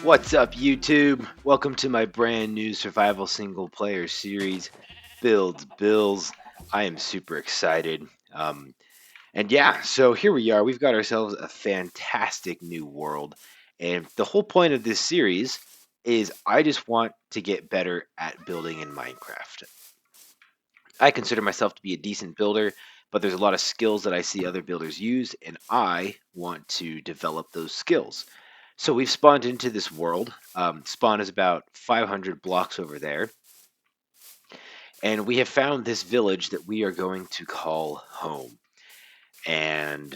What's up, YouTube? Welcome to my brand new survival single player series, BiLLz. I am super excited. And yeah, so here we are. We've got ourselves a fantastic new world. And the whole point of this series is I just want to get better at building in Minecraft. I consider myself to be a decent builder, but there's a lot of skills that I see other builders use, and I want to develop those skills. So we've spawned into this world. Spawn is about 500 blocks over there. And we have found this village that we are going to call home. And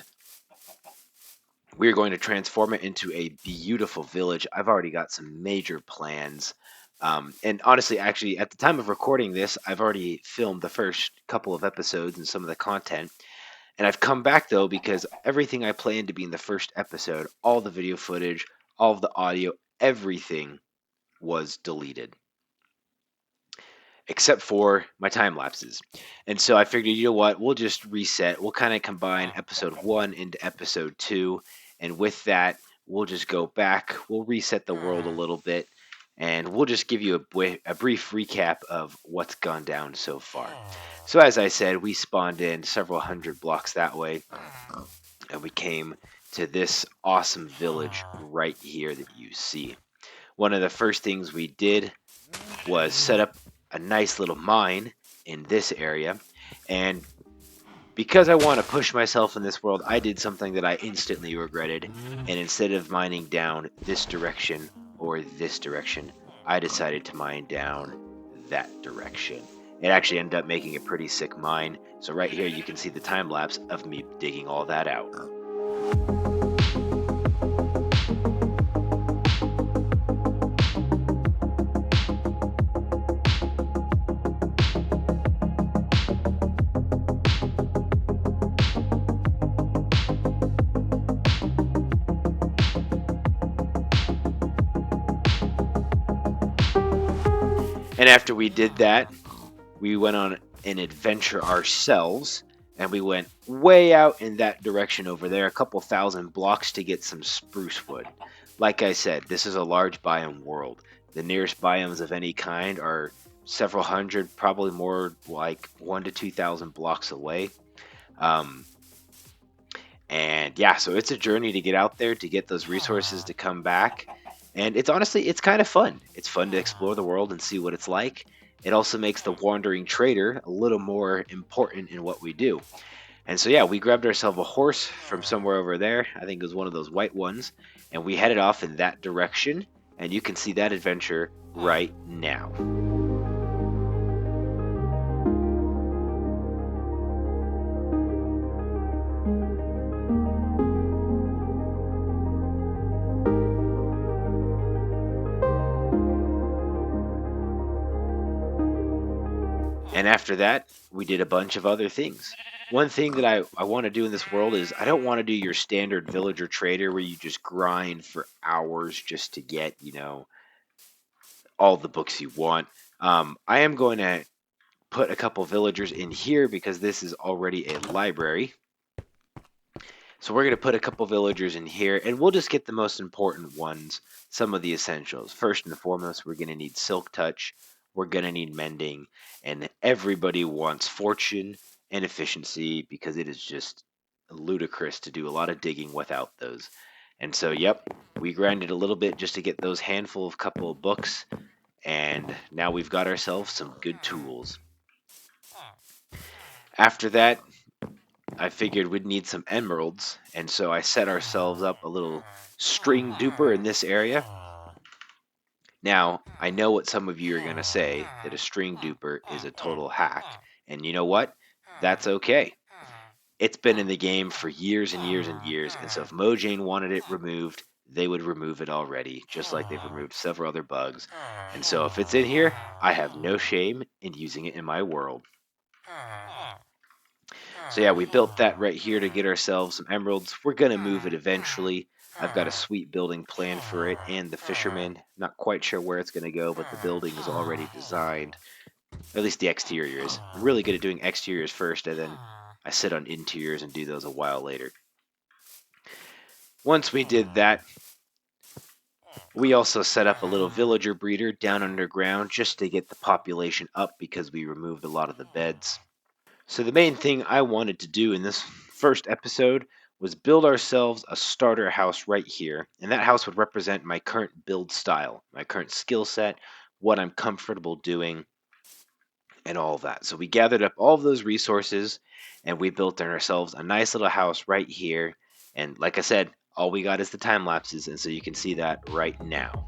we're going to transform it into a beautiful village. I've already got some major plans. And honestly, actually, at the time of recording this, I've already filmed the first couple of episodes and some of the content. And I've come back, though, because everything I planned to be in the first episode, all the video footage, all of the audio, everything was deleted. Except for my time lapses. And so I figured, you know what, we'll just reset. We'll kind of combine episode 1 into episode 2. And with that, we'll just go back. We'll reset the world a little bit. And we'll just give you a brief recap of what's gone down so far. So as I said, we spawned in several hundred blocks that way. And we came to this awesome village right here that you see. One of the first things we did was set up a nice little mine in this area. And because I want to push myself in this world, I did something that I instantly regretted. And instead of mining down this direction or this direction, I decided to mine down that direction. It actually ended up making a pretty sick mine. So right here you can see the time lapse of me digging all that out. And after we did that, we went on an adventure ourselves, and we went way out in that direction over there, a couple thousand blocks to get some spruce wood. Like I said, this is a large biome world. The nearest biomes of any kind are several hundred, probably more like 1,000 to 2,000 blocks away. And yeah, so it's a journey to get out there, to get those resources to come back. And it's honestly, it's kind of fun. It's fun to explore the world and see what it's like. It also makes the wandering trader a little more important in what we do. And so yeah, we grabbed ourselves a horse from somewhere over there. I think it was one of those white ones. And we headed off in that direction. And you can see that adventure right now. And after that, we did a bunch of other things. One thing that I want to do in this world is I don't want to do your standard villager trader where you just grind for hours just to get, all the books you want. I am going to put a couple villagers in here because this is already a library. So we're going to put a couple villagers in here, and we'll just get the most important ones, some of the essentials. First and foremost, we're going to need Silk Touch. We're going to need Mending, and everybody wants Fortune and Efficiency because it is just ludicrous to do a lot of digging without those. And so, yep, we grinded a little bit just to get those handful of couple of books, and now we've got ourselves some good tools. After that, I figured we'd need some emeralds, and so I set ourselves up a little string duper in this area. Now, I know what some of you are going to say, that a string duper is a total hack. And you know what? That's okay. It's been in the game for years and years and years, and so if Mojang wanted it removed, they would remove it already, just like they've removed several other bugs. And so if it's in here, I have no shame in using it in my world. So yeah, we built that right here to get ourselves some emeralds. We're going to move it eventually. I've got a sweet building plan for it and the fisherman. Not quite sure where it's going to go, but the building is already designed. At least the exteriors. I'm really good at doing exteriors first, and then I sit on interiors and do those a while later. Once we did that, We also set up a little villager breeder down underground just to get the population up because we removed a lot of the beds. So the main thing I wanted to do in this first episode was build ourselves a starter house right here, and that house would represent my current build style, my current skill set, what I'm comfortable doing, and all of that. So we gathered up all of those resources and we built ourselves a nice little house right here. And like I said, all we got is the time lapses, and so you can see that right now.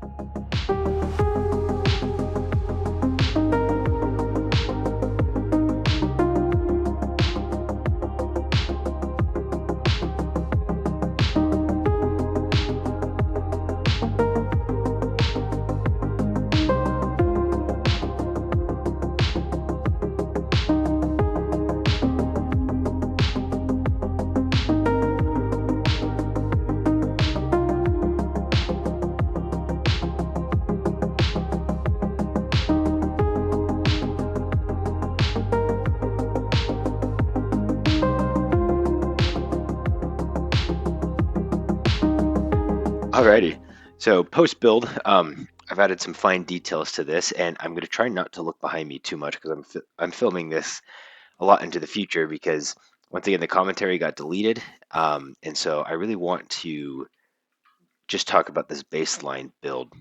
Alrighty. So post build, I've added some fine details to this, and I'm going to try not to look behind me too much because I'm filming this a lot into the future because once again the commentary got deleted, and so I really want to just talk about this baseline build.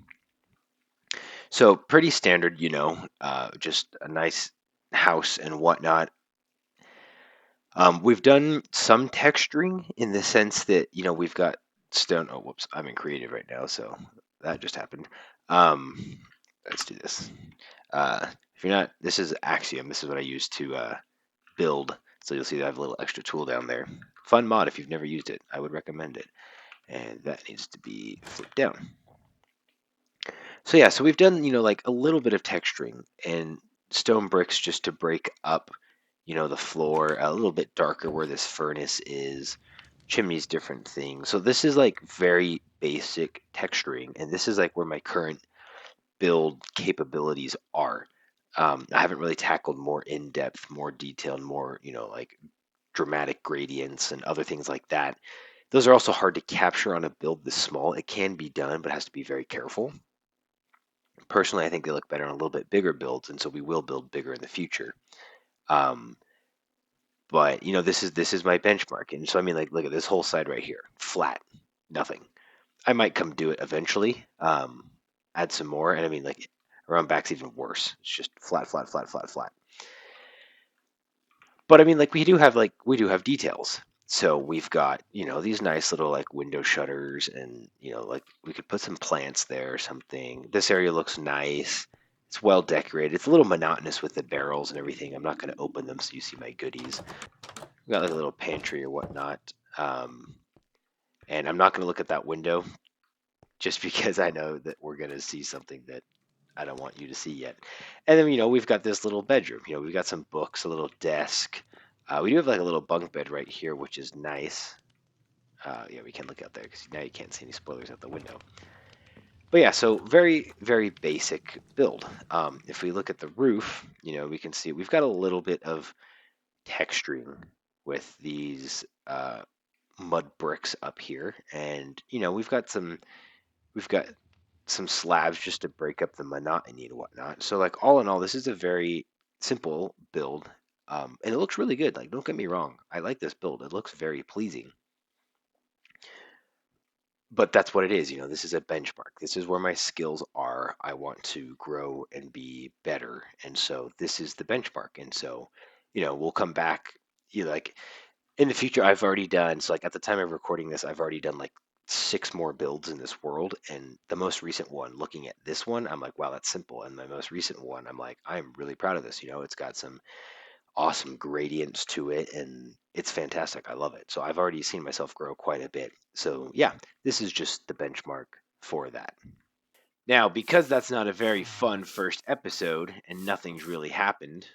So pretty standard, just a nice house and whatnot. We've done some texturing in the sense that, we've got stone. Oh, whoops, I'm in creative right now, so that just happened. Um, let's do this. If you're not, this is Axiom. This is what I use to build. So you'll see that I have a little extra tool down there. Fun mod if you've never used it. I would recommend it. And that needs to be flipped down. So yeah, so we've done, like a little bit of texturing and stone bricks just to break up, the floor a little bit darker where this furnace is, chimneys, different things. So this is like very basic texturing, and this is like where my current build capabilities are. I haven't really tackled more in-depth, more detailed, more, like dramatic gradients and other things like that. Those are also hard to capture on a build this small. It can be done, but it has to be very careful. Personally, I think they look better on a little bit bigger builds, and so we will build bigger in the future. Um, but this is my benchmark, and so I mean, like, look at this whole side right here, flat, nothing. I might come do it eventually, add some more, and I mean, like, around back's even worse. It's just flat, flat, flat, flat, flat. But I mean, like, we do have details. So we've got, these nice little like window shutters, and like we could put some plants there or something. This area looks nice. It's well decorated. It's a little monotonous with the barrels and everything. I'm not going to open them so you see my goodies. We got like a little pantry or whatnot. Um, and I'm not going to look at that window just because I know that we're going to see something that I don't want you to see yet. And then, we've got this little bedroom. We've got some books, a little desk. We do have like a little bunk bed right here, which is nice. Yeah, we can look out there because now you can't see any spoilers out the window. But yeah, so very, very basic build. If we look at the roof, we can see we've got a little bit of texturing with these mud bricks up here, and we've got some slabs just to break up the monotony and whatnot. So like all in all, this is a very simple build, and it looks really good. Like, don't get me wrong, I like this build. It looks very pleasing. But that's what it is. This is a benchmark. This is where my skills are. I want to grow and be better, and so this is the benchmark. And so, we'll come back. Like in the future, I've already done. So like at the time of recording this, I've already done like 6 more builds in this world, and the most recent one, looking at this one, I'm like, wow, that's simple. And my most recent one, I'm like, I'm really proud of this. It's got some awesome gradients to it, and it's fantastic. I love it. So I've already seen myself grow quite a bit. So yeah, this is just the benchmark for that. Now, because that's not a very fun first episode and nothing's really happened,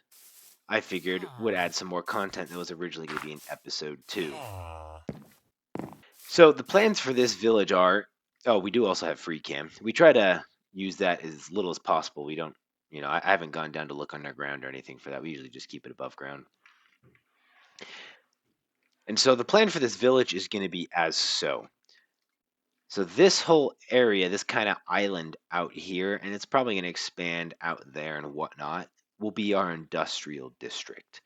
I figured would add some more content that was originally going to be in episode 2. So the plans for this village are, oh, we do also have free cam. We try to use that as little as possible. We don't, I haven't gone down to look underground or anything for that. We usually just keep it above ground. And so the plan for this village is going to be as so. So this whole area, this kind of island out here, and it's probably going to expand out there and whatnot, will be our industrial district.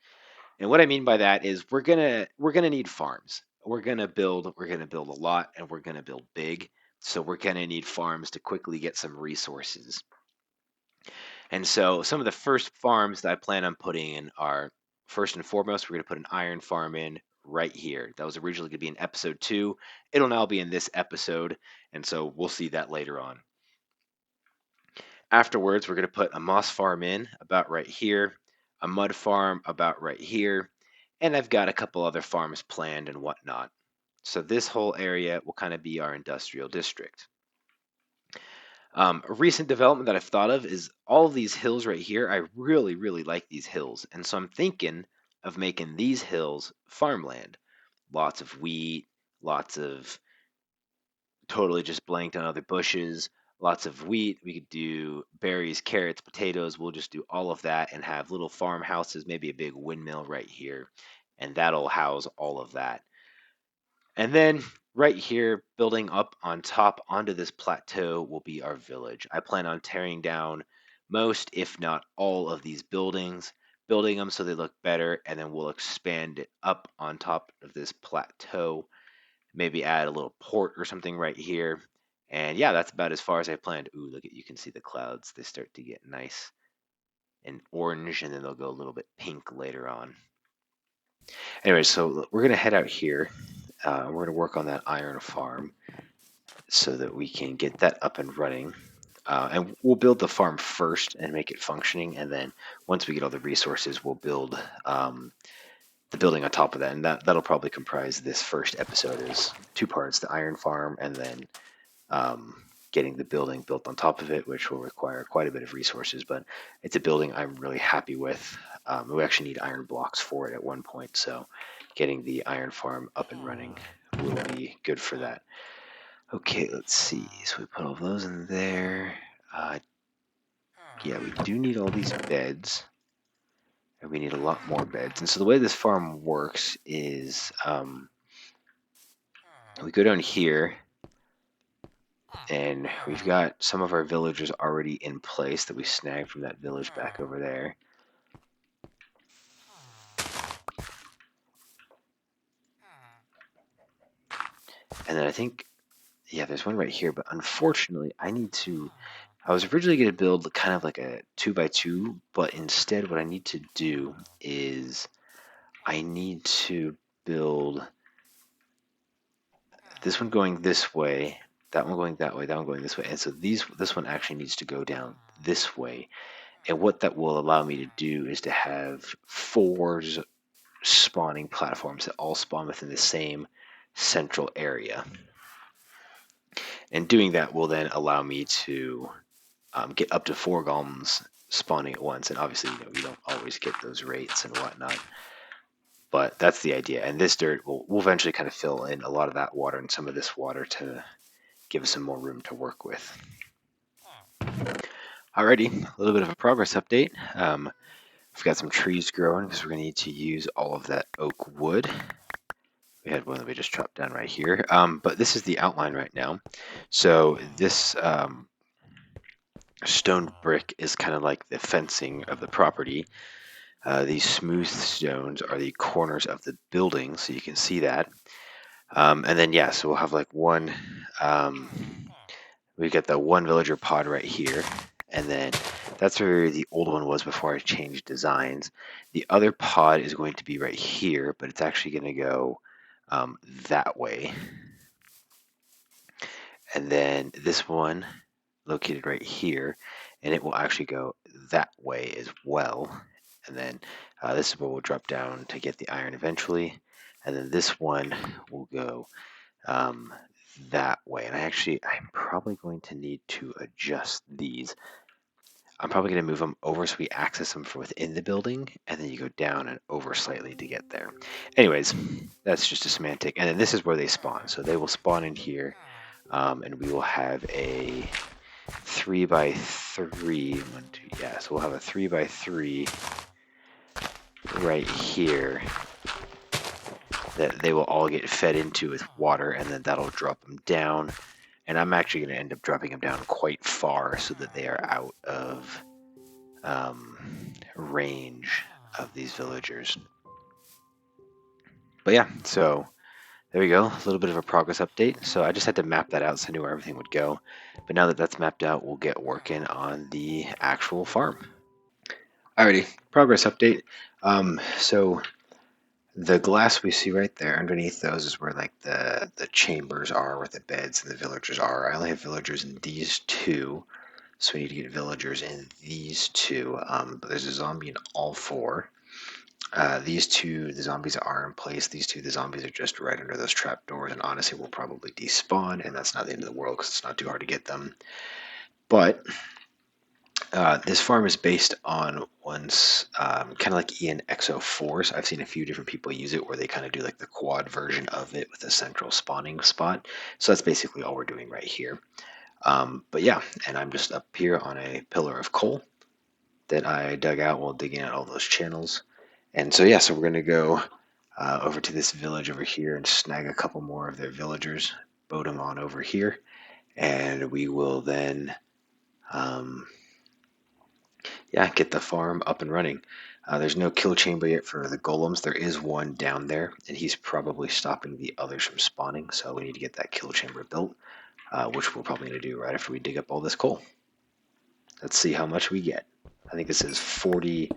And what I mean by that is we're gonna need farms. We're gonna build a lot, and we're gonna build big. So we're gonna need farms to quickly get some resources. And so some of the first farms that I plan on putting in are, first and foremost, we're gonna put an iron farm in right here. That was originally gonna be in episode 2. It'll now be in this episode, and so we'll see that later on. Afterwards, we're going to put a moss farm in about right here, a mud farm about right here, and I've got a couple other farms planned and whatnot. So this whole area will kind of be our industrial district. A recent development that I've thought of is all of these hills right here. I really, really like these hills, and so I'm thinking of making these hills farmland. Lots of wheat, lots of, totally just blanked on other bushes, lots of wheat. We could do berries, carrots, potatoes. We'll just do all of that and have little farmhouses, maybe a big windmill right here, and that'll house all of that. And then right here, building up on top onto this plateau will be our village. I plan on tearing down most, if not all, of these buildings, building them so they look better, and then we'll expand it up on top of this plateau, maybe add a little port or something right here. And yeah, that's about as far as I planned. Ooh, look at, you can see the clouds. They start to get nice and orange, and then they'll go a little bit pink later on. Anyway, so we're gonna head out here. We're gonna work on that iron farm so that we can get that up and running. And we'll build the farm first and make it functioning, and then once we get all the resources, we'll build the building on top of that, and that'll probably comprise this first episode as 2 parts: the iron farm, and then getting the building built on top of it, which will require quite a bit of resources, but it's a building I'm really happy with. We actually need iron blocks for it at one point, so getting the iron farm up and running will be good for that. Okay, let's see. So we put all those in there. Yeah, we do need all these beds. And we need a lot more beds. And so the way this farm works is we go down here, and we've got some of our villagers already in place that we snagged from that village back over there. And then I think, yeah, there's one right here, but unfortunately I was originally going to build kind of like a 2x2, but instead what I need to do is I need to build this one going this way, that one going that way, that one going this way. And so this one actually needs to go down this way. And what that will allow me to do is to have 4 spawning platforms that all spawn within the same central area. And doing that will then allow me to get up to 4 golems spawning at once. And obviously, you don't always get those rates and whatnot. But that's the idea. And this dirt will eventually kind of fill in a lot of that water and some of this water to give us some more room to work with. Alrighty, a little bit of a progress update. We've got some trees growing because we're going to need to use all of that oak wood. We had one that we just chopped down right here. But this is the outline right now. So this stone brick is kind of like the fencing of the property. These smooth stones are the corners of the building, so you can see that. And then, yeah, so we'll have like one, we've got the one villager pod right here. And then that's where the old one was before I changed designs. The other pod is going to be right here, but it's actually going to go that way. And then this one located right here, and it will actually go that way as well. And then this is where we'll drop down to get the iron eventually. And then this one will go that way. And I'm probably going to need to adjust these. I'm probably going to move them over so we access them from within the building, and then you go down and over slightly to get there. Anyways, that's just a semantic. And then this is where they spawn. So they will spawn in here, and we will have a 3x3. Yeah, so we'll have a 3x3 right here that they will all get fed into with water, and then that'll drop them down. and I'm actually going to end up dropping them down quite far so that they are out of range of these villagers. But yeah, so there we go, a little bit of a progress update. So I just had to map that out so I knew where everything would go. But now that that's mapped out, we'll get working on the actual farm. Alrighty, progress update. So the glass we see right there, underneath those is where like the chambers are, where the beds and the villagers are. I only have villagers in these two, so we need to get villagers in these two. But there's a zombie in all four. These two, the zombies are in place. These two, the zombies are just right under those trap doors, and honestly will probably despawn, and that's not the end of the world because it's not too hard to get them. But this farm is based on one's kind of like ENXO4. So I've seen a few different people use it where they kind of do like the quad version of it with a central spawning spot. So that's basically all we're doing right here. But yeah, and I'm just up here on a pillar of coal that I dug out while digging out all those channels. And so yeah, so we're going to go over to this village over here and snag a couple more of their villagers, boat them on over here, and we will then yeah, get the farm up and running. There's no kill chamber yet for the golems. There is one down there, and he's probably stopping the others from spawning, so we need to get that kill chamber built, which we're probably going to do right after we dig up all this coal. Let's see how much we get. I think this is 42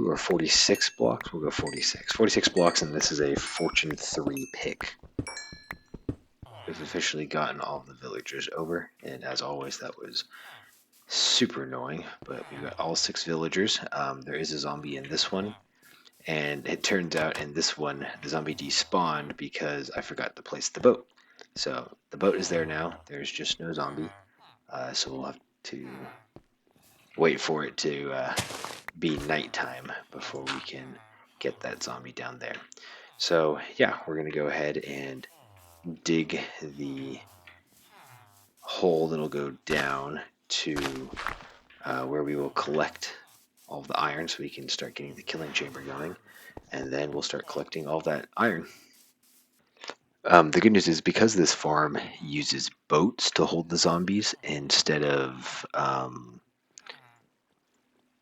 or 46 blocks. We'll go 46. 46 blocks, and this is a Fortune 3 pick. We've officially gotten all the villagers over, and as always, that was super annoying, but we've got all 6 villagers. There is a zombie in this one, and it turns out in this one, the zombie despawned because I forgot to place the boat. So the boat is there now. There's just no zombie, so we'll have to wait for it to be nighttime before we can get that zombie down there. So yeah, we're gonna go ahead and dig the hole that'll go down to where we will collect all of the iron so we can start getting the killing chamber going, and then we'll start collecting all that iron. The good news is because this farm uses boats to hold the zombies instead of,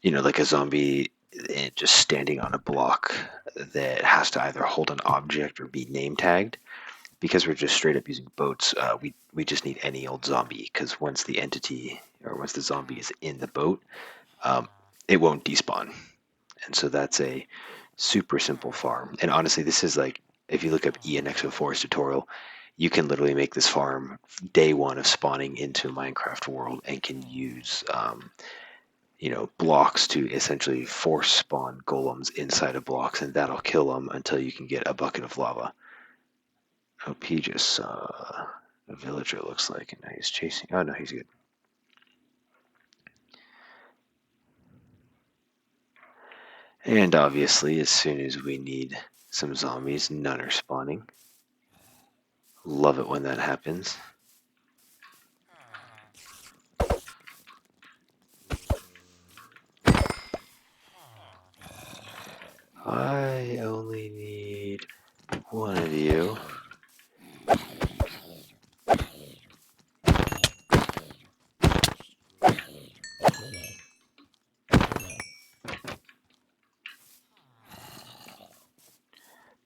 like a zombie just standing on a block that has to either hold an object or be name tagged. Because we're just straight up using boats, we just need any old zombie, because once the entity or once the zombie is in the boat, it won't despawn. And so that's a super simple farm. And honestly, this is like, if you look up ENXO4's tutorial, you can literally make this farm day one of spawning into Minecraft world and can use, blocks to essentially force spawn golems inside of blocks, and that'll kill them until you can get a bucket of lava. Oh, he just saw a villager, looks like, and now he's chasing. Oh, no, he's good. And obviously, as soon as we need some zombies, none are spawning. Love it when that happens. I only need one of you.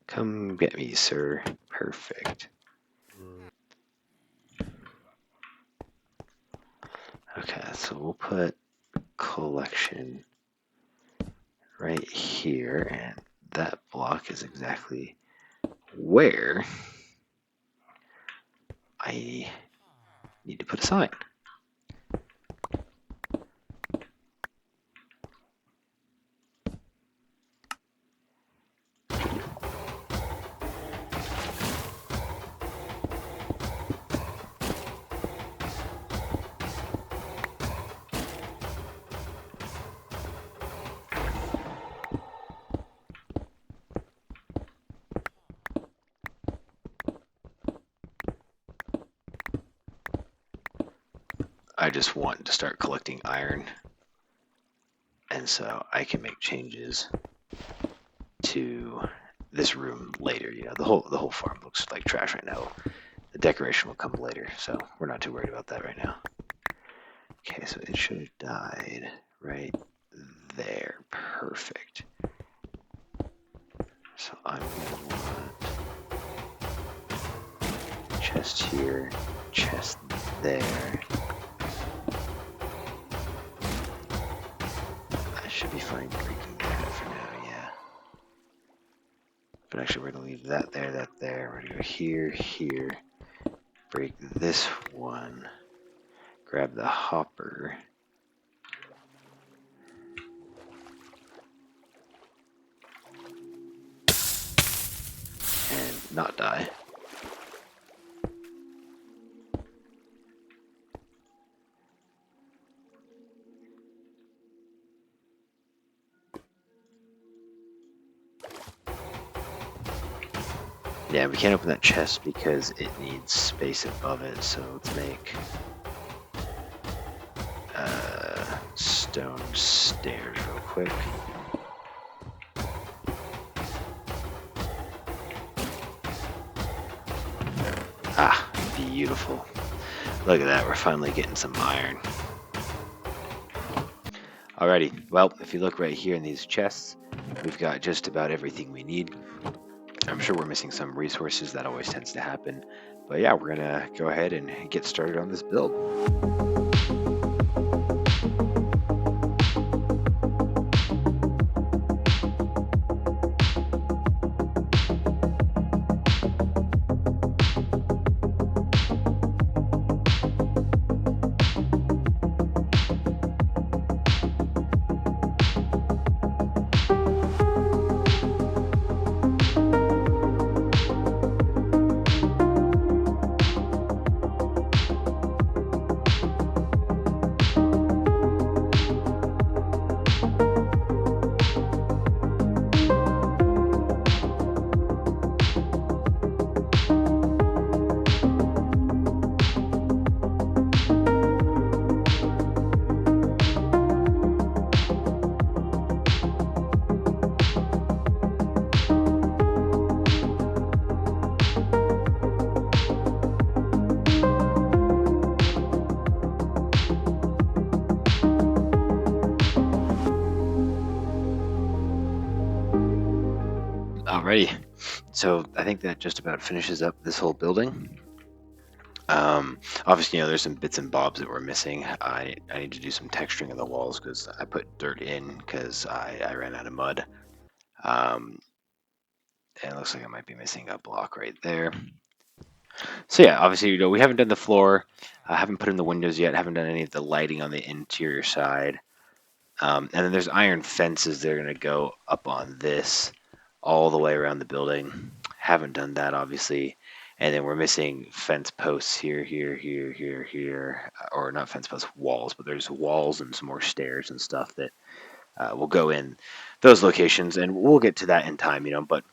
Come get me, sir. Perfect. Okay, so we'll put collection right here, and that block is exactly where I need to put a sign. I just want to start collecting iron, and so I can make changes to this room later. The whole farm looks like trash right now. The decoration will come later, so we're not too worried about that right now. Okay, so it should have died right there. Perfect. So I'm going to want chest here, chest there. I should be fine breaking that for now, yeah. But actually, we're going to leave that there, that there. We're going to go here, here. Break this one. Grab the hopper. And not die. Yeah, we can't open that chest because it needs space above it, so let's make stone stairs real quick. Ah, beautiful. Look at that, we're finally getting some iron. Alrighty, well, if you look right here in these chests, we've got just about everything we need. I'm sure we're missing some resources, that always tends to happen. But yeah, we're gonna go ahead and get started on this build. Alrighty, so I think that just about finishes up this whole building. Obviously, there's some bits and bobs that we're missing. I need to do some texturing of the walls because I put dirt in because I ran out of mud. And it looks like I might be missing a block right there. So yeah, obviously, we haven't done the floor. I haven't put in the windows yet. Haven't done any of the lighting on the interior side. And then there's iron fences that are going to go up on this all the way around the building. Haven't done that, obviously. And then we're missing fence posts here, here, or not fence posts, walls, but there's walls and some more stairs and stuff that will go in those locations, and we'll get to that in time, but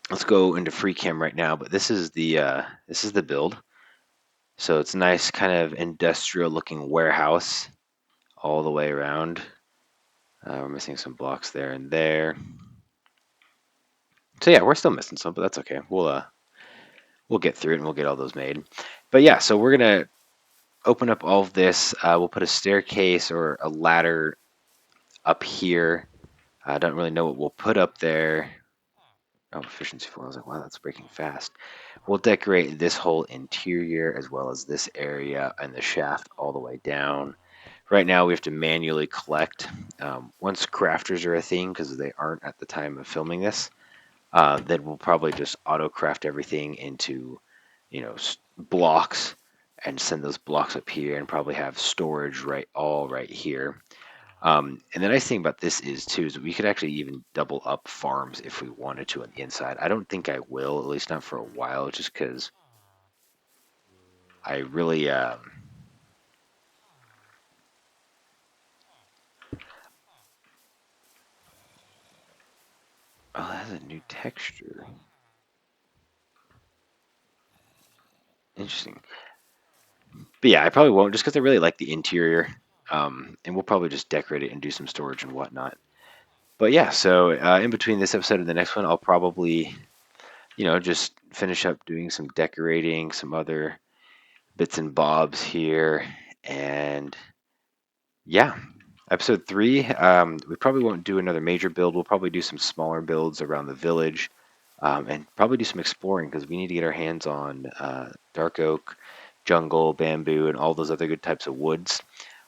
let's go into free cam right now. But this is the build. So it's a nice kind of industrial looking warehouse all the way around. We're missing some blocks there and there. So yeah, we're still missing some, but that's okay. We'll get through it and we'll get all those made. But yeah, so we're gonna open up all of this. We'll put a staircase or a ladder up here. I don't really know what we'll put up there. Oh, efficiency 4. I was like, wow, that's breaking fast. We'll decorate this whole interior as well as this area and the shaft all the way down. Right now, we have to manually collect. Once crafters are a thing, because they aren't at the time of filming this, then we'll probably just auto-craft everything into, blocks and send those blocks up here and probably have storage right here. And the nice thing about this is we could actually even double up farms if we wanted to on the inside. I don't think I will, at least not for a while, just because I really oh, that has a new texture. Interesting. But yeah, I probably won't just because I really like the interior. And we'll probably just decorate it and do some storage and whatnot. But yeah, so in between this episode and the next one, I'll probably, just finish up doing some decorating, some other bits and bobs here. And yeah, episode 3, we probably won't do another major build. We'll probably do some smaller builds around the village, and probably do some exploring because we need to get our hands on dark oak, jungle, bamboo, and all those other good types of woods.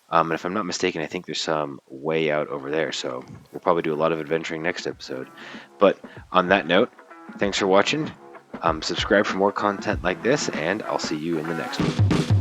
And if I'm not mistaken, I think there's some way out over there. So we'll probably do a lot of adventuring next episode. But on that note, thanks for watching. Subscribe for more content like this, and I'll see you in the next one.